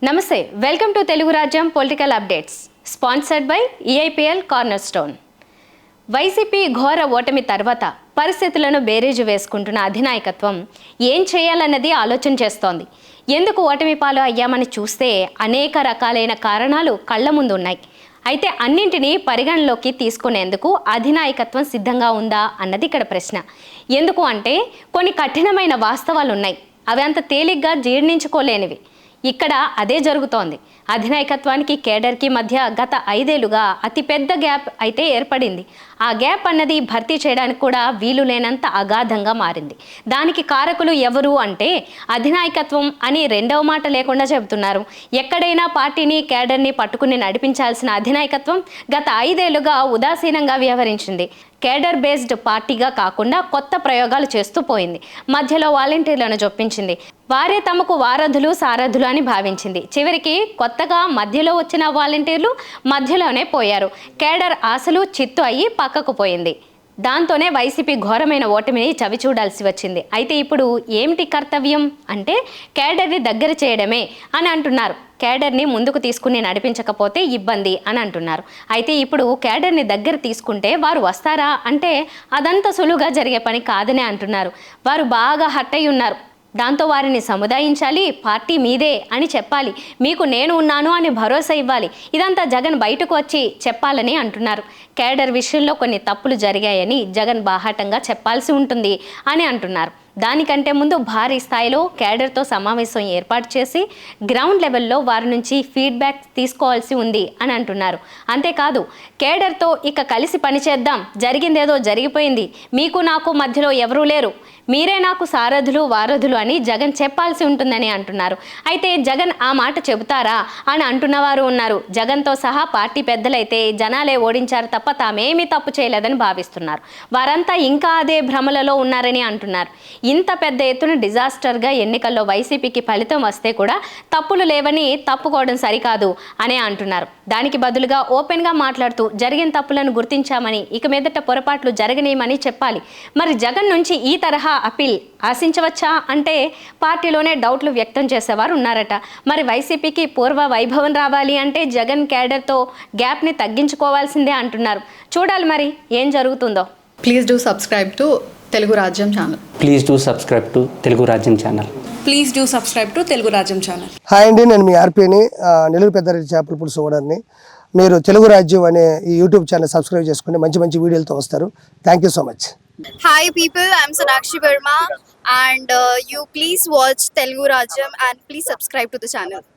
నమస్తే, welcome to Telugu Rajyam political updates, sponsored by EIPL corner stone. YCP ఘోర ఓటమి తర్వాత పరిస్థితులను బేరీజు వేసుకుంటున్న అధినాయకత్వం ఏం చేయాలన్నది ఆలోచన చేస్తోంది. ఎందుకు ఓటమి పాలు అయ్యామని చూస్తే అనేక రకాలైన కారణాలు కళ్ల ముందు ఉన్నాయి. అయితే అన్నింటినీ పరిగణలోకి తీసుకునేందుకు అధినాయకత్వం సిద్ధంగా ఉందా అన్నది ఇక్కడ ప్రశ్న. ఎందుకు అంటే కొన్ని కఠినమైన వాస్తవాలు ఉన్నాయి, అవి అంత తేలిగ్గా జీర్ణించుకోలేనివి. ఇక్కడ అదే జరుగుతోంది. అధినాయకత్వానికి కేడర్కి మధ్య గత 5 ఏళ్లుగా అతిపెద్ద గ్యాప్ అయితే ఏర్పడింది. ఆ గ్యాప్ అన్నది భర్తీ చేయడానికి కూడా వీలు లేనంత అగాధంగా మారింది. దానికి కారకులు ఎవరు అంటే అధినాయకత్వం అని రెండవ మాట లేకుండా చెబుతున్నారు. ఎక్కడైనా పార్టీని కేడర్ని పట్టుకుని నడిపించాల్సిన అధినాయకత్వం గత 5 ఏళ్లుగా ఉదాసీనంగా వ్యవహరించింది. కేడర్ బేస్డ్ పార్టీగా కాకుండా కొత్త ప్రయోగాలు చేస్తూ పోయింది. మధ్యలో వాలంటీర్లను జొప్పించింది. వారే తమకు వారధులు సారథులు అని భావించింది. చివరికి కొత్తగా మధ్యలో వచ్చిన వాలంటీర్లు మధ్యలోనే పోయారు. కేడర్ ఆశలు చిత్తు అయ్యి పక్కకు పోయింది. దాంతోనే వైసీపీ ఘోరమైన ఓటమిని చవి చూడాల్సి వచ్చింది. అయితే ఇప్పుడు ఏమిటి కర్తవ్యం అంటే కేడర్ని దగ్గర చేయడమే అని అంటున్నారు. కేడర్ని ముందుకు తీసుకుని నడిపించకపోతే ఇబ్బంది అని అంటున్నారు. అయితే ఇప్పుడు కేడర్ని దగ్గర తీసుకుంటే వారు వస్తారా అంటే అదంతా సులువుగా జరిగే పని కాదనే అంటున్నారు. వారు బాగా హర్ట్ అయి ఉన్నారు. దాంతో వారిని సముదాయించాలి, పార్టీ మీదే అని చెప్పాలి, మీకు నేను ఉన్నాను అని భరోసా ఇవ్వాలి. ఇదంతా జగన్ బయటకు వచ్చి చెప్పాలని అంటున్నారు. కేడర్ విషయంలో కొన్ని తప్పులు జరిగాయని జగన్ బాహాటంగా చెప్పాల్సి ఉంటుంది అని అంటున్నారు. దానికంటే ముందు భారీ స్థాయిలో కేడర్తో సమావేశం ఏర్పాటు చేసి గ్రౌండ్ లెవెల్లో వారి నుంచి ఫీడ్బ్యాక్ తీసుకోవాల్సి ఉంది అని అంటున్నారు. అంతేకాదు కేడర్తో ఇక కలిసి పనిచేద్దాం, జరిగిందేదో జరిగిపోయింది, మీకు నాకు మధ్యలో ఎవరూ లేరు, మీరే నాకు సారథులు వారధులు అని జగన్ చెప్పాల్సి ఉంటుందని అంటున్నారు. అయితే జగన్ ఆ మాట చెబుతారా అని అంటున్నవారు ఉన్నారు. జగన్తో సహా పార్టీ పెద్దలైతే జనాలే ఓడించారు తప్ప తామేమీ తప్పు చేయలేదని భావిస్తున్నారు. వారంతా ఇంకా అదే భ్రమలలో ఉన్నారని అంటున్నారు. ఇంత పెద్ద ఎత్తున డిజాస్టర్గా ఎన్నికల్లో వైసీపీకి ఫలితం వస్తే కూడా తప్పులు లేవని తప్పుకోవడం సరికాదు అనే అంటున్నారు. దానికి బదులుగా ఓపెన్గా మాట్లాడుతూ జరిగిన తప్పులను గుర్తించామని, ఇక మీదట పొరపాట్లు జరగనేమని చెప్పాలి. మరి జగన్ నుంచి ఈ తరహా అపీల్ ఆశించవచ్చా అంటే పార్టీలోనే డౌట్లు వ్యక్తం చేసేవారు ఉన్నారట. మరి వైసీపీకి పూర్వ వైభవం రావాలి అంటే జగన్ కేడర్తో గ్యాప్ని తగ్గించుకోవాల్సిందే అంటున్నారు. చూడాలి మరి ఏం జరుగుతుందో. Please do subscribe to Telugu Rajyam channel. Please do subscribe to Telugu Rajyam channel. Please do subscribe to Telugu Rajyam channel. Hi అండి, నేను మీ ఆర్పీని, నెల్లూరు పెద్దారెడ్డి చేపల పులుసు ఓనర్ని. మీరు తెలుగు రాజ్యం అనే ఈ యూట్యూబ్ ఛానల్ సబ్స్క్రైబ్ చేసుకుని మంచి మంచి వీడియోలతో వస్తారు. Thank you so much. Hi people, I'm Sonakshi Verma and you please watch Telugu Rajyam and please subscribe to the channel.